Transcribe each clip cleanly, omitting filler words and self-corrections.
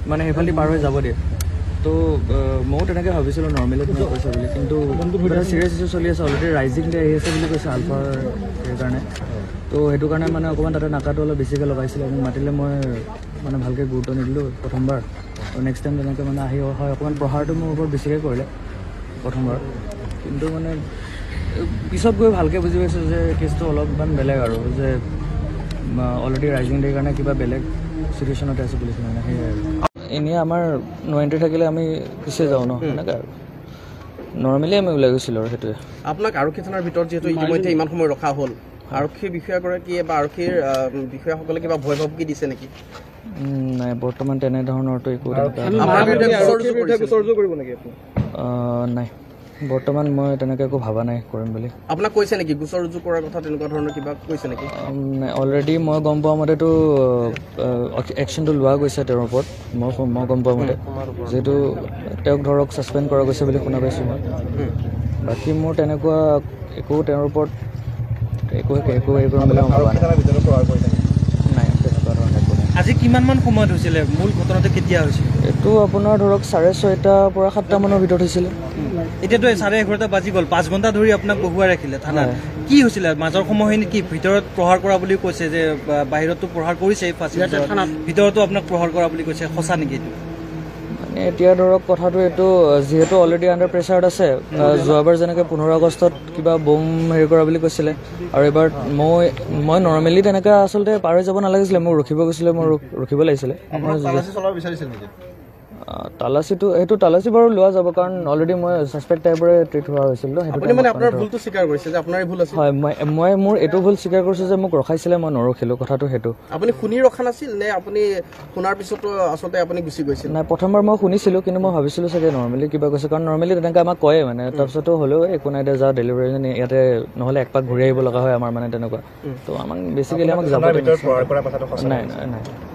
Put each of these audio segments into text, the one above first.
মানে সেইফালে পাৰ হৈ যাব দিয়ে তো ময়ো তেনেকৈ ভাবিছিলোঁ নৰ্মেলি তুমি কৈছা বুলি কিন্তু চিৰিয়াছ ইছ্যু চলি আছে অলৰেডি ৰাইজিং ডে আহি আছে বুলি কৈছে আলফাৰ সেইকাৰণে তো সেইটো কাৰণে মানে অকণমান তাতে নাকাটো অলপ বেছিকৈ লগাইছিলে মোক মাতিলে মই মানে ভালকৈ গুৰুত্ব নিদিলোঁ প্ৰথমবাৰ আৰু নেক্সট টাইম তেনেকৈ মানে আহি হয় অকণমান প্ৰহাৰটো মোৰ ওপৰত বেছিকৈ কৰিলে প্ৰথমবাৰ কিন্তু মানে পিছত গৈ ভালকৈ বুজি পাইছোঁ যে কেছটো অলপমান বেলেগ আৰু যে অলৰেডি ৰাইজিং ডেৰ কাৰণে কিবা বেলেগ চিটুৱেশ্যনতে আছে পুলিচ মানে সেয়াই আৰু এনেই আমাৰ নো এণ্ট্ৰি থাকিলে আমি পিছে যাওঁ ন সেনেকৈ আৰু নৰ্মেলি আমি ওলাই গৈছিলোঁ আৰু সেইটোৱে আপোনাক আৰক্ষী থানাৰ ভিতৰত যিহেতু ইতিমধ্যে ইমান সময় ৰখা হ'ল আৰক্ষী বিষয়াগৰাকীয়ে বা আৰক্ষীৰ বিষয়াসকলে কিবা ভয় ভাবুকি দিছে নেকি নাই বৰ্তমান তেনেধৰণৰতো একো নাই বৰ্তমান মই তেনেকৈ একো ভবা নাই কৰিম বুলি আপোনাক কৈছে নেকি গোচৰ ৰুজু কৰাৰ কথা তেনেকুৱা ধৰণৰ কিবা কৈছে নেকি অলৰেডি মই গম পোৱা মতেতো একশ্যনটো লোৱা গৈছে তেওঁৰ ওপৰত মই গম পোৱা মতে যিহেতু তেওঁক ধৰক ছাছপেণ্ড কৰা গৈছে বুলি শুনা পাইছোঁ মই বাকী মোৰ তেনেকুৱা একো তেওঁৰ ওপৰত একো হেৰি কৰিম বুলি মই ভবা নাই তেনেকুৱা ধৰণৰ একো নাই আজি কিমানমান সময়ত হৈছিলে মূল ঘটনাটো কেতিয়া হৈছিল এইটো আপোনাৰ ধৰক 6:30 পৰা 7টা মানৰ ভিতৰত হৈছিলে এতিয়াতো 11:30 বাজি গ'ল 5 ঘণ্টা ধৰি আপোনাক বহুৱাই ৰাখিলে থানাত কি হৈছিলে মাজৰ সময়খিনি কি ভিতৰত প্ৰহাৰ কৰা বুলি কৈছে যে বাহিৰতো প্ৰহাৰ কৰিছে ভিতৰতো আপোনাক প্ৰহাৰ কৰা বুলি কৈছে সঁচা নেকি এইটো মানে এতিয়া ধৰক কথাটো এইটো যিহেতু অলৰেডি আণ্ডাৰ প্ৰেছাৰত আছে যোৱাবাৰ যেনেকৈ 15 আগষ্টত কিবা বম হেৰি কৰা বুলি কৈছিলে আৰু এবাৰ মই নৰ্মেলি তেনেকৈ আচলতে পাৰ হৈ যাব নালাগিছিলে মোক ৰখিব গৈছিলে মই ৰখিব লাগিছিলে তালাচীটো সেইটো তালাচী বাৰু লোৱা যাব কাৰণ অলৰেডি মই ছাছপেক্ট টাইপৰে ট্ৰিট হোৱা হৈছিল হয় মই মোৰ এইটো ভুল স্বীকাৰ কৰিছোঁ যে মোক ৰখাইছিলে মই নৰখিলোঁ কথাটো সেইটো আপুনি শুনি ৰখা নাছিল নে আপুনি শুনাৰ পিছতো আচলতে আপুনি গুচি গৈছিল নাই প্ৰথমবাৰ মই শুনিছিলোঁ কিন্তু মই ভাবিছিলোঁ চাগে নৰ্মেলি কিবা কৈছে কাৰণ নৰ্মেলি তেনেকৈ আমাক কয়ে মানে তাৰপিছতো হ'লেও একো নাই দে যা ডেলিভাৰী ইয়াতে নহ'লে এক পাক ঘূৰি আহিব লগা হয় আমাৰ মানে তেনেকুৱা তো আমাক বেছিকেলি আমাক যাব নাই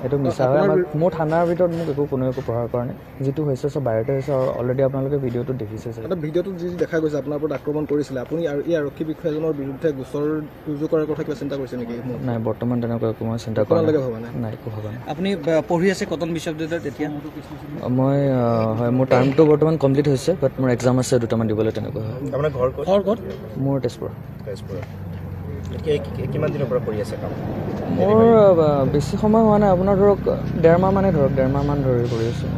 সেইটো মিছা হয় আমাক মোৰ থানাৰ ভিতৰত মোক কোনো একো প্ৰহাৰ কৰা নাই যিটো হৈছে চব বাহিৰতে হৈছে আৰু অলৰেডি আপোনালোকে ভিডিঅ'টো দেখিছে ভিডিঅ'টোত যি দেখা গৈছে আপোনাৰ ওপৰত আক্ৰমণ কৰিছিলে আপুনি আৰু এই আৰক্ষী বিষয়াজনৰ বিৰুদ্ধে গোচৰ ৰুজু কৰাৰ কথা কিবা চিন্তা কৰিছে নেকি নাই বৰ্তমান তেনেকুৱা একো মই চিন্তা কৰা নাই একো ভবা নাই আপুনি পঢ়ি আছে কটন বিশ্ববিদ্যালয়ত এতিয়া মই হয় মোৰ টাৰ্মটো বৰ্তমান কমপ্লিট হৈছে বাট মোৰ এক্সাম আছে দুটামান দিবলৈ তেনেকুৱা হয় আপোনাৰ ঘৰ ক'ত মোৰ তেজপুৰ কিমান দিনৰ পৰা কৰি আছে কাম মোৰ বেছি সময় হোৱা নাই আপোনাৰ ধৰক 1.5 মাহ মানে ধৰক 1.5 মাহমান ধৰি কৰি আছোঁ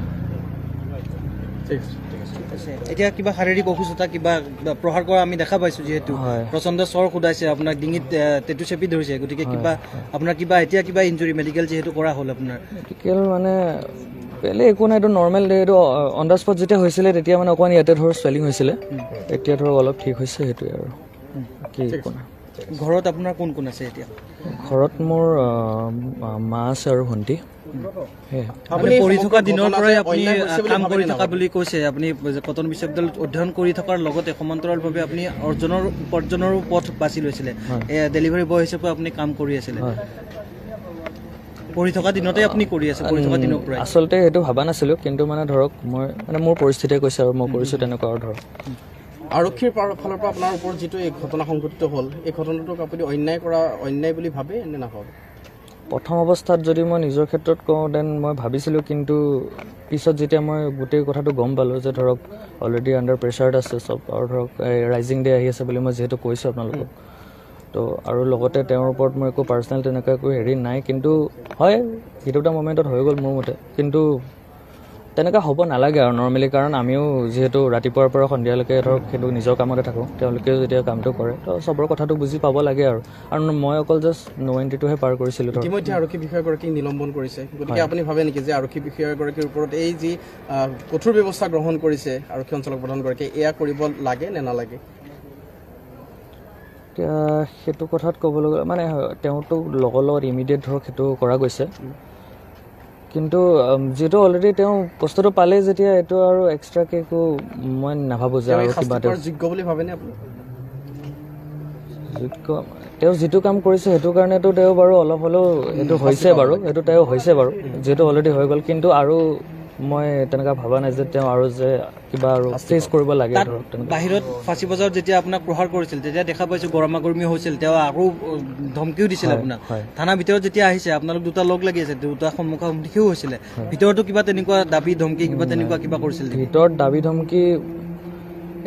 এতিয়া কিবা শাৰীৰিক অসুস্থতা কিবা প্ৰহাৰ কৰা আমি দেখা পাইছোঁ যিহেতু প্ৰচণ্ড চৰ সোধাইছে আপোনাক ডিঙিত টেটু চেপি ধৰিছে গতিকে কিবা আপোনাৰ কিবা এতিয়া কিবা ইঞ্জুৰি মেডিকেল যিহেতু কৰা হ'ল আপোনাৰ মেডিকেল মানে বেলেগ একো নাই এইটো নৰ্মেল এইটো অন দ্য স্পট যেতিয়া হৈছিলে তেতিয়া মানে অকণমান ইয়াতে ধৰক চুৱেলিং হৈছিলে এতিয়া ধৰক অলপ ঠিক হৈছে সেইটোৱে আৰু কি একো নাই ঘৰত আপোনাৰ কোন কোন আছে এতিয়া ঘৰত মোৰ মা আছে আৰু ভণ্টি আপুনি পঢ়ি থকা দিনৰ পৰাই আপুনি কাম কৰি থকা বুলি কৈছে আপুনি কটন বিশ্ববিদ্যালয়ত অধ্যয়ন কৰি থকাৰ লগতে সমান্তৰালভাৱে আপুনি উপাৰ্জনৰো পথ বাছি লৈছিলে ডেলিভাৰী বয় হিচাপে আপুনি কাম কৰি আছিলে পঢ়ি থকা দিনতে আপুনি কৰি আছে পঢ়ি থকা দিনৰ পৰাই আচলতে সেইটো ভবা নাছিলোঁ কিন্তু মানে ধৰক মই মানে মোৰ পৰিস্থিতিয়ে কৈছে আৰু মই কৰিছোঁ তেনেকুৱা আৰু ধৰক আৰক্ষীৰ ফালৰ পৰা আপোনাৰ ওপৰত যিটো এই ঘটনা সংঘটিত হ'ল এই ঘটনাটোক আপুনি অন্যায় বুলি ভাবে নে নাভাবে প্ৰথম অৱস্থাত যদি মই নিজৰ ক্ষেত্ৰত কওঁ দেন মই ভাবিছিলোঁ কিন্তু পিছত যেতিয়া মই গোটেই কথাটো গম পালোঁ যে ধৰক অলৰেডি আণ্ডাৰ প্ৰেছাৰত আছে চব আৰু ধৰক ৰাইজিং ডে আহি আছে বুলি মই যিহেতু কৈছোঁ আপোনালোকক তো আৰু লগতে তেওঁৰ ওপৰত মোৰ একো পাৰ্চনেল তেনেকুৱা একো হেৰি নাই কিন্তু হয় সেইটো এটা মমেণ্টত হৈ গ'ল মোৰ মতে কিন্তু তেনেকুৱা হ'ব নালাগে আৰু নৰ্মেলি কাৰণ আমিও যিহেতু ৰাতিপুৱাৰ পৰা সন্ধিয়ালৈকে ধৰক সেইটো নিজৰ কামতে থাকোঁ তেওঁলোকেও যেতিয়া কামটো কৰে তো চবৰ কথাটো বুজি পাব লাগে আৰু মই অকল জাষ্ট নো এণ্ট্ৰিটোহে পাৰ কৰিছিলোঁ ইতিমধ্যে আৰক্ষী বিষয়াগৰাকীক নিলম্বন কৰিছে গতিকে আপুনি ভাবে নেকি যে আৰক্ষী বিষয়াগৰাকীৰ ওপৰত এই যি কঠোৰ ব্যৱস্থা গ্ৰহণ কৰিছে আৰক্ষী অঞ্চলক প্ৰধানগৰাকীয়ে এয়া কৰিব লাগে নে নালাগে এতিয়া সেইটো কথাত ক'বলৈ গ'লে মানে তেওঁতো লগত ইমিডিয়েট ধৰক সেইটো কৰা গৈছে কিন্তু যিহেতু অলৰেডি তেওঁ বস্তুটো পালে যেতিয়া এইটো আৰু এক্সট্ৰাকৈ একো মই নাভাবোঁ যে আৰু কিবা যোগ্য বুলি ভাবেনে আপুনি যোগ্য তেওঁ যিটো কাম কৰিছে সেইটো কাৰণেতো তেওঁ বাৰু অলপ হ'লেও সেইটো হৈছে বাৰু সেইটো তেওঁ হৈছে বাৰু যিহেতু অলৰেডি হৈ গ'ল কিন্তু আৰু মই তেনেকুৱা ভবা নাই যে তেওঁ আৰু যে কিবা আৰু ফেচ কৰিব লাগে তাত ধৰক তেনেকুৱা। বাহিৰত ফাঁচী বজাৰত যেতিয়া আপোনাক প্ৰহাৰ কৰিছিল তেতিয়া দেখা পাইছো গৰমাগৰমি হৈছিল, তেওঁ আৰু ধমকিও দিছিল আপোনাক। থানাৰ ভিতৰত যেতিয়া আহিছে আপোনালোক দুটা লগ লাগি আছে, দুটা সন্মুখাসন্মুখীও হৈছিলে, ভিতৰতো কিবা তেনেকুৱা দাবী ধমকি কিবা কৰিছিল নেকি? ভিতৰত দাবী ধমকি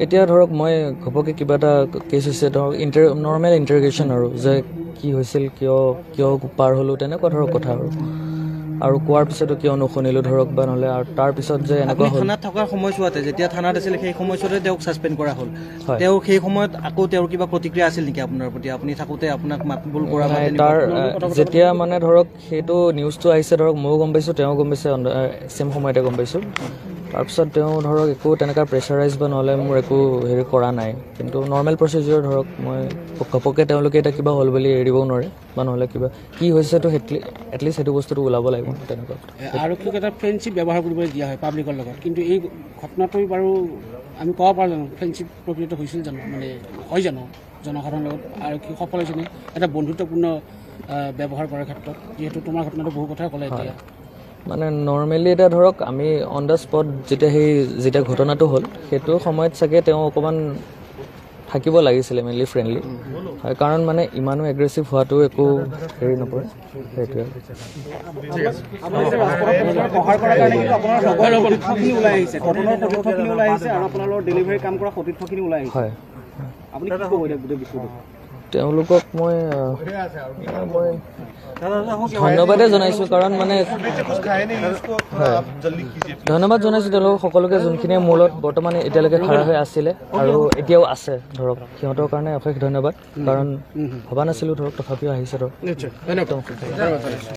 এতিয়া ধৰক মই ঘপকৈ কিবা এটা কেছ হৈছে ধৰক নৰ্মেল ইণ্টাৰগেশ্যন আৰু যে কি হৈছিল, কিয় পাৰ হ'লোঁ, তেনেকুৱা ধৰক কথা আৰু কোৱাৰ পিছতো কিয় নুশুনিলোঁ ধৰক বা নহ'লে আৰু তাৰপিছত যে এনেকুৱা হ'ল। থানাত থকাৰ সময়ছোৱাতে যেতিয়া থানাত আছিল সেই সময়ছোৱাতে তেওঁক ছাছপেণ্ড কৰা হ'ল, তেওঁ সেই সময়ত আকৌ তেওঁৰ কিবা প্ৰতিক্ৰিয়া আছিল নেকি আপোনাৰ প্ৰতি? আপুনি থাকোঁতে আপোনাক মাতবোল কৰা বা তাৰ যেতিয়া মানে ধৰক সেইটো নিউজটো আহিছে ধৰক ময়ো গম পাইছোঁ, তেওঁ গম পাইছে, ছেম সময়তে গম পাইছোঁ। তাৰপিছত তেওঁ ধৰক একো তেনেকুৱা প্ৰেছাৰাইজ বা নহ'লে মোৰ একো হেৰি কৰা নাই, কিন্তু নৰ্মেল প্ৰচিডিউৰ ধৰক মই ঘপককৈ তেওঁলোকে এতিয়া কিবা হ'ল বুলি এৰি দিবও নোৱাৰে বা নহ'লে কিবা কি হৈছেতো এটলিষ্ট সেইটো বস্তুটো ওলাব লাগিব তেনেকুৱা। আৰক্ষীক এটা ফ্ৰেণ্ডশ্বিপ ব্যৱহাৰ কৰিবলৈ দিয়া হয় পাব্লিকৰ লগত, কিন্তু এই ঘটনাটো বাৰু আমি ক'ব পাৰোঁ জানো ফ্ৰেণ্ডশ্বিপ প্ৰকৃত হৈছিল জানো, মানে হয় জানো জনসাধাৰণৰ লগত আৰক্ষী সফল হৈছেনে এটা বন্ধুত্বপূৰ্ণ ব্যৱহাৰ কৰাৰ ক্ষেত্ৰত? যিহেতু তোমাৰ ঘটনাটো বহু কথাই ক'লে এতিয়া। মানে নৰ্মেলি এতিয়া ধৰক আমি অন দ্য স্পট যেতিয়া ঘটনাটো হ'ল সেইটো সময়ত চাগে তেওঁ অকণমান থাকিব লাগিছিলে মেইনলি ফ্ৰেণ্ডলি, হয়, কাৰণ মানে ইমানো এগ্ৰেছিভ হোৱাটো একো হেৰি নপৰে, সেইটোৱে। হয়, তেওঁলোকক মই ধন্যবাদেই জনাইছোঁ, কাৰণ মানে হয় ধন্যবাদ জনাইছোঁ তেওঁলোকক সকলোকে যোনখিনিয়ে মোৰ লগত বৰ্তমান এতিয়ালৈকে খাৰা হৈ আছিলে আৰু এতিয়াও আছে ধৰক, সিহঁতৰ কাৰণে অশেষ ধন্যবাদ, কাৰণ ভবা নাছিলোঁ ধৰক তথাপিও আহিছে ধৰক।